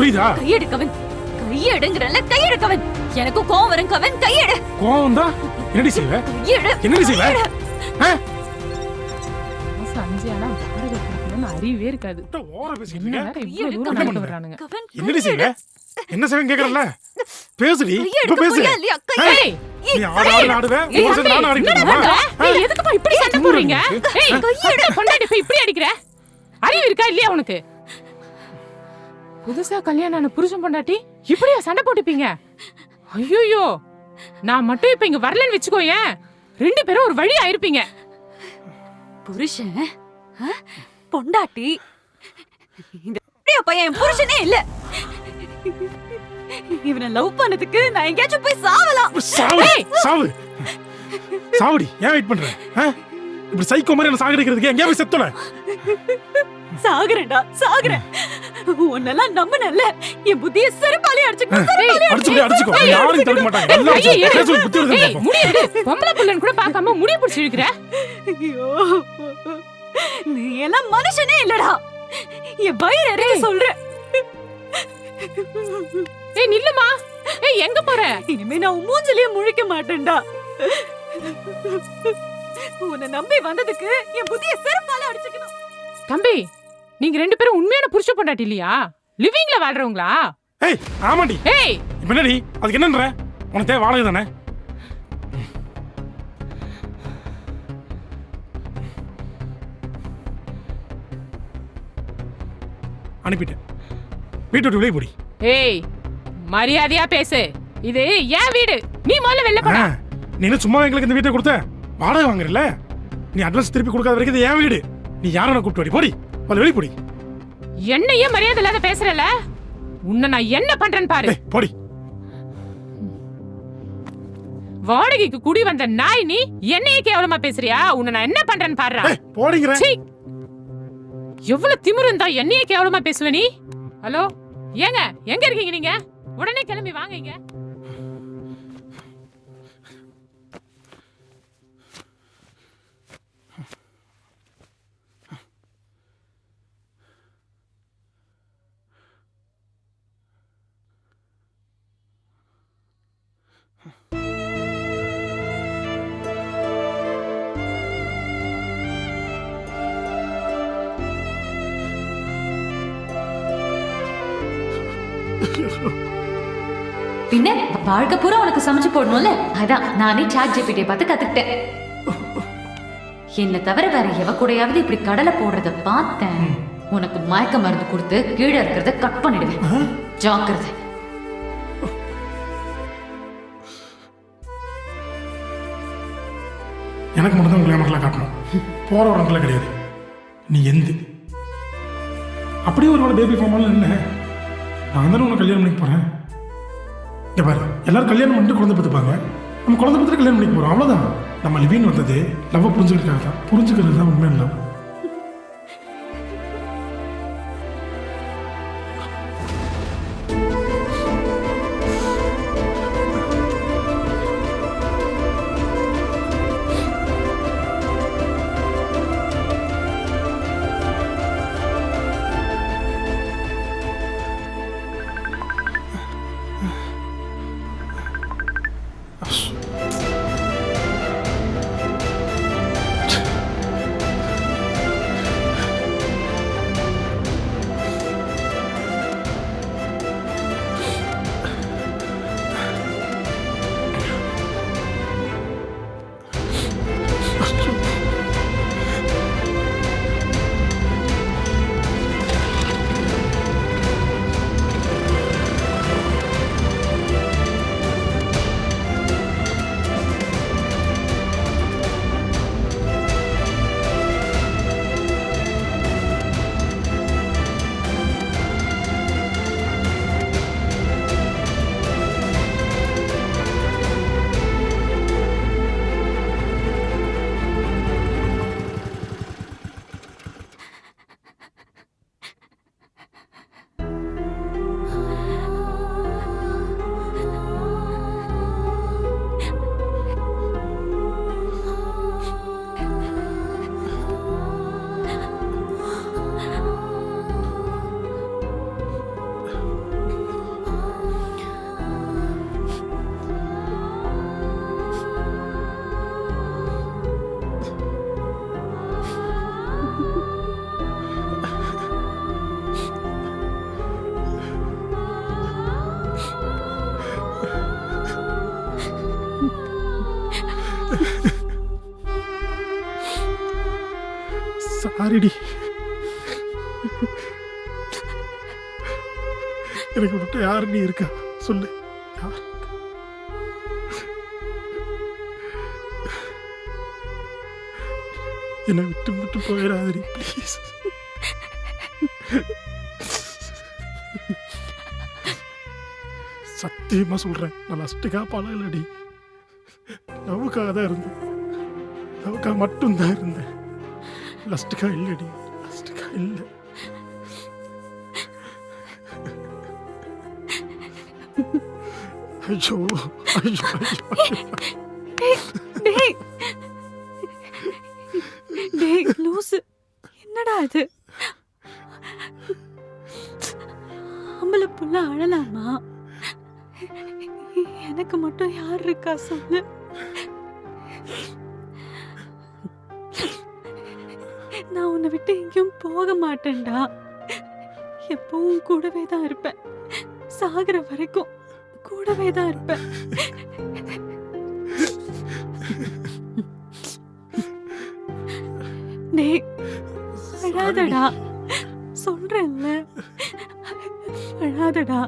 புரியுதா? கையெடு கவின், கையெடுங்கறல, கையெடு கவின். எனக்கு கோவம் வரும் கவின், கையெடு. கோவம் தான் என்னடி செய்வ? கையெடு. என்னடி செய்வ? சஞ்சியானா வாடகை கொடுக்கணும்னு அறிவே இருக்காது. ஓவரா பேசிட்டு இருக்க. இவ்வளவு தூரம் கொண்டு வர்றானுங்க. என்னடி செய்வ? என்ன செய்வன்னு கேக்குறல்ல? பேசுடி. இப்ப பேசு. ஏய், நீ ஆடுவே. ஒரு செகண்ட் நான் ஆடிட்டேன். ஏய், எதுக்குப்பா இப்படி சண்டை போடுறீங்க? ஏய், கையெடு. பொண்டாட்டி போய் இப்படி அடிக்குற? அறிவு இருக்கா இல்லையா உனக்கு? புதுசா கல்யாணம் ஆன புருஷன் பொண்டாட்டி இப்படியா சண்டை போட்டுப்பீங்க? ஐயோ, நான் மட்டும் இப்ப இங்க வரலன்னு வெச்சுக்கோயேன், ரெண்டு பேரும் ஒரு வழி ஆயிருப்பீங்க. புருஷன் பொண்டாட்டி இந்த பையன் புருஷனே இல்ல. இவனை லவ் பண்ணதுக்கு நான் எங்கேயாச்சும் போய் சாவலாம். சாவு சாவுடி. ஏன் வெயிட் பண்ற? இப்படி சைக்கோ மாதிரி என்ன சாகடிக்கிறதுக்கு எங்கேயா போய் செத்தல? சாகுறேன்டா, சாகுறேன். உன்னெல்லாம் நம்பனல்ல, என் புத்தியை செருப்பாலே அடிச்சுக்கோ. யாரும் தடுக்க மாட்டாங்க. எல்லாம் பேசு, புத்தி வருது. முடியல. பொம்பளை புள்ளன் கூட பார்க்காம முடிய பிடிச்சு இழுக்கிற. ஐயோ, நீ எல்லாம் மனுஷனே இல்லடா. என் வயிறு எரிஞ்சு சொல்றேன். ஏய் நில்லுமா. ஏய், எங்க போற? இனிமே நான் மூஞ்சிலேயே முழிக்க மாட்டேன்டா. உன்னை நம்பி வந்ததுக்கு என் புத்தியை செருப்பால அடிச்சுக்கணும். தம்பி, நீங்க ரெண்டு பேரும் உண்மையான புருஷ பொண்டாட்டி இல்லையா? லிவிங்ல வாழ்றவங்களா? ஏய், ஆமாடி. ஏய், இப்ப என்னடி? அதுக்கு என்னன்ற? உனக்கு தேவை வாடகை தானே? அனுப்பிட்டேன். வீட்டு விட்டு வெளியே போடி. ஏய், மரியாதையா பேசு. இது ஏன் வீடு. நீ முதல்ல வெளில போடா. நீ என்ன சும்மா எங்களுக்கு இந்த வீட்டை கொடுத்த? வாடகை வாங்குறல? நீ அட்வான்ஸ் திருப்பி கொடுக்காத வரைக்கும் இது ஏன் வீடு. நீ யாரை கூப்பிட்டு வாடி. போடி, வெளியே போடி. என்னையே மரியாதை இல்லாத பேசுறல, உன்னை நான் என்ன பண்றேன்னு பாரு. போடி. வாடகைக்கு குடி வந்த நாய் நீ என்னையே கேவலமா பேசுறியா? உன்னை நான் என்ன பண்றேன்னு பாருடா. போடிங்கற. எவ்வளவு திமிரு இருந்தா என்னையே கேவலமா பேசுவ நீ? ஹலோ, ஏங்க எங்க இருக்கீங்க நீங்க? உடனே கிளம்பி வாங்க இங்க. பின்ன வாழ்க்கை பூரா உனக்கு சமைச்சு போடணும்ல, அதான் நானே சாட் ஜிபிடியை பார்த்து கத்துக்கிட்டேன். என்ன தவிர வேற எவ கூடயாவது இப்படி கடலை போடுறத பார்த்தேன், உனக்கு மயக்க மருந்து கொடுத்து கீழே இருக்கிறத கட் பண்ணிடுவேன். ஜாக்கிரதை. எனக்கு மட்டும் தான் கிளாமர்லாம் காட்டணும், போற வரங்களாம் கிடையாது. நீ எந்த அப்படியே ஒரு பேபி ஃபார்மால என்ன, நான் தானே உனக்கு கல்யாணம் பண்ணிக்க போறேன். இங்க பாரு, எல்லாரும் கல்யாணம் பண்ணிட்டு குழந்தை பார்த்துப்பாங்க, நம்ம குழந்தை பார்த்துட்டு கல்யாணம் பண்ணிக்க போறோம், அவ்வளவுதான். நம்ம லிவின்னு வந்தது லவ் புரிஞ்சுக்கிறதுக்காக தான். புரிஞ்சுக்கிறது தான் உண்மையான லவ். சாரிடி. எனக்கு விட்டு யாரு நீ இருக்கா சொல்லு. யார்? என்னை விட்டு விட்டு போயிடாதடி ப்ளீஸ். சத்தியமா சொல்றேன், நான் லஸ்ட்டுக்கா பழகலடி. லவ்வுக்காக தான் இருந்தேன். லவ்வுக்காக மட்டும்தான் இருந்தேன். லஸ்ட்டுக்கா இல்லடி. லஸ்ட்டுக்கா இல்லை. ஐயோ ஐயோ ஐயோ. டேய் டேய் லூசு, என்னடா இது? ஆம்பளை புள்ள அழலாமா? எனக்கு மட்டும் யார் இருக்கா சொல்லு. நான் உன்னை விட்டு எங்கேயும் போக மாட்டேன்டா. எப்பவும் கூடவே தான் இருப்பேன். சாகுற வரைக்கும் கூடவே தான் இருப்பேன். டேய் அழாதடா, சொல்றேன்ல அழாதடா.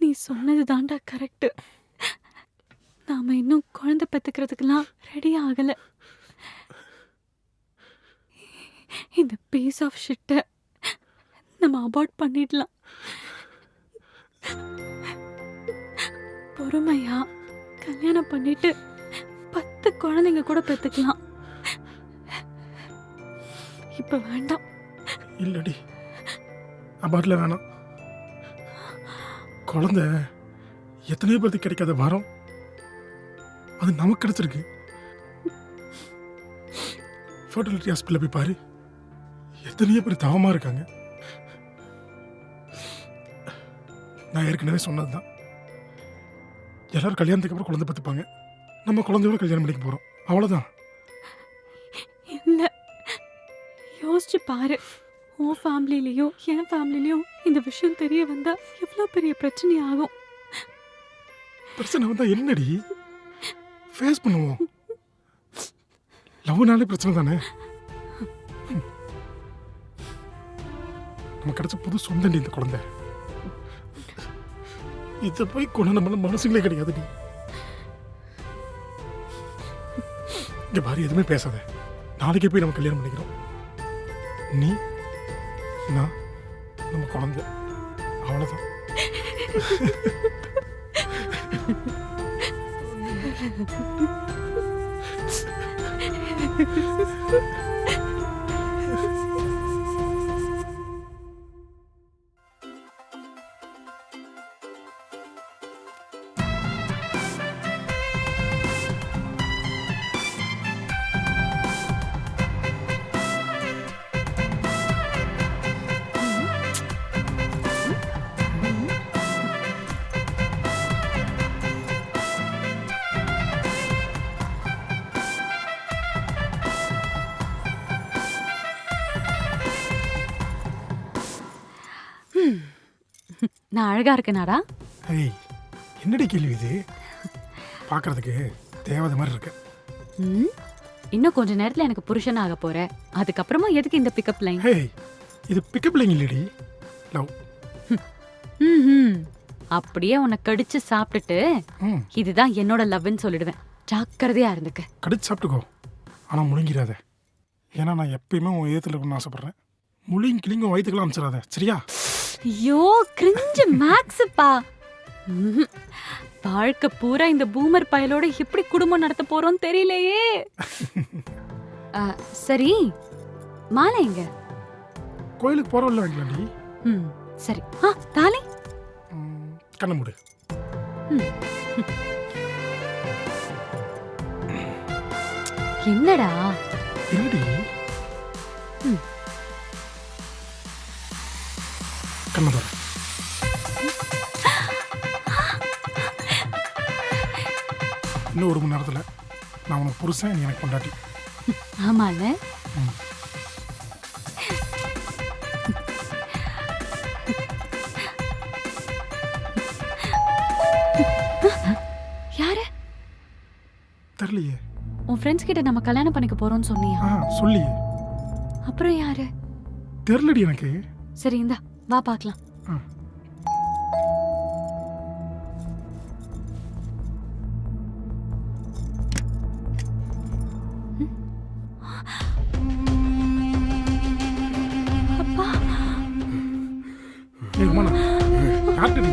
நீ சொன்னது தாண்டா கரெக்ட். நாம இன்னும் குழந்தை பெத்துக்கிறதுக்கெல்லாம் ரெடி ஆகல. இந்த பீஸ் ஆஃப் ஷிட்டை நம்ம அபார்ட் பண்ணிடலாம். பொறுமையா கல்யாணம் பண்ணிட்டு 10 குழந்தைங்க கூட பெத்துக்கலாம். இப்ப வேண்டாம். இல்லடி, அபார்ட்ல வேணாம். குழந்தை எத்தனையோ பேருக்கு கிடைக்காத வரம், அது நமக்கு கிடைச்சிருக்கு. ஃபர்டிலிட்டி ஹாஸ்பிட்டலில் போய் பாரு, எத்தனையோ பேர் தவமாக இருக்காங்க. நான் ஏற்கனவே சொன்னது தான், எல்லாரும் கல்யாணத்துக்கு அப்புறம் குழந்தை பார்த்துப்பாங்க. நம்ம குழந்தையோட கல்யாணம் பண்ணிக்க போகிறோம், அவ்வளோதான். இல்ல, யோசிச்சு பாரு. உன் ஃபேமிலிலையும் என் ஃபேமிலிலையும் இந்த விஷயம் தெரிய வந்தா எவ்வளோ பெரிய பிரச்சனை ஆகும். பிரச்சனை வந்தா என்னடி, ஃபேஸ் பண்ணுவோம். லவ்னாலே பிரச்சனை தானே. நம்ம கிடைச்ச புது சொந்தண்டி இந்த குழந்தை. இதை போய் கொண்டு நம்மள மனசுங்களே கிடையாதுடி. இங்க பாரு, எதுவுமே பேசாத. நாளைக்கே போய் நம்ம கல்யாணம் பண்ணிக்கிறோம். நீ நான் நம்ம குழந்தை, அவ்வளோதான். நான் அழகா இருக்கேனாடா? ஏய், என்னடி கேள்வி இது? பார்க்கறதுக்கு தேவதை மாதிரி இருக்கு. இன்னும் கொஞ்ச நேரத்துல எனக்கு புருஷன் ஆக போற. அதுக்கப்புறமா எதுக்கு இந்த பிக்கப் லைன்? ஏய், இது பிக்கப் லைன் இல்லடி, லவ். அப்படியே உன்னை கடிச்சு சாப்பிட்டுட்டு இதுதான் என்னோட லவ்னு சொல்லிடுவேன். ஜாக்கிரதையா இருந்துக்க. கடிச்சு சாப்பிட்டுக்கோ, ஆனால் முழுங்கிடாத. ஏன்னா நான் எப்பயுமே உன் இதயத்தில் இருக்கணும்னு ஆசைப்படுறேன். முழுங்கி கிளிங்க வயிற்றுக்கெல்லாம் அனுப்பிச்சிடாத, சரியா? ஐயோ, கிரிஞ்சு மேக்ஸ்ப்பா. வாழ்க்கை பூரா இந்த பூமர் பயலோட எப்படி குடும்பம் நடத்த போறோம் தெரியலையே. சரி, மாலை எங்க? கோயிலுக்கு போறவல்ல வாங்கலாம்டி. சரி. தாலி கண்ண மூடு. என்னடா இருடி, கண்ண தர. இன்னும் 1 மணி நேரத்தில் நான் உனக்கு புருஷன், நீ எனக்கு பொண்டாட்டி. ஆமால. யாரு? தெரியலையே. உன் ஃப்ரெண்ட்ஸ் கிட்ட நம்ம கல்யாணம் பண்ணிக்க போறோம்னு சொன்னியா? சொல்லியே. அப்புறம் யாரு? தெரியலடி எனக்கு. சரி இந்தா வா பார்க்கலாம். யார்கிட்ட நீ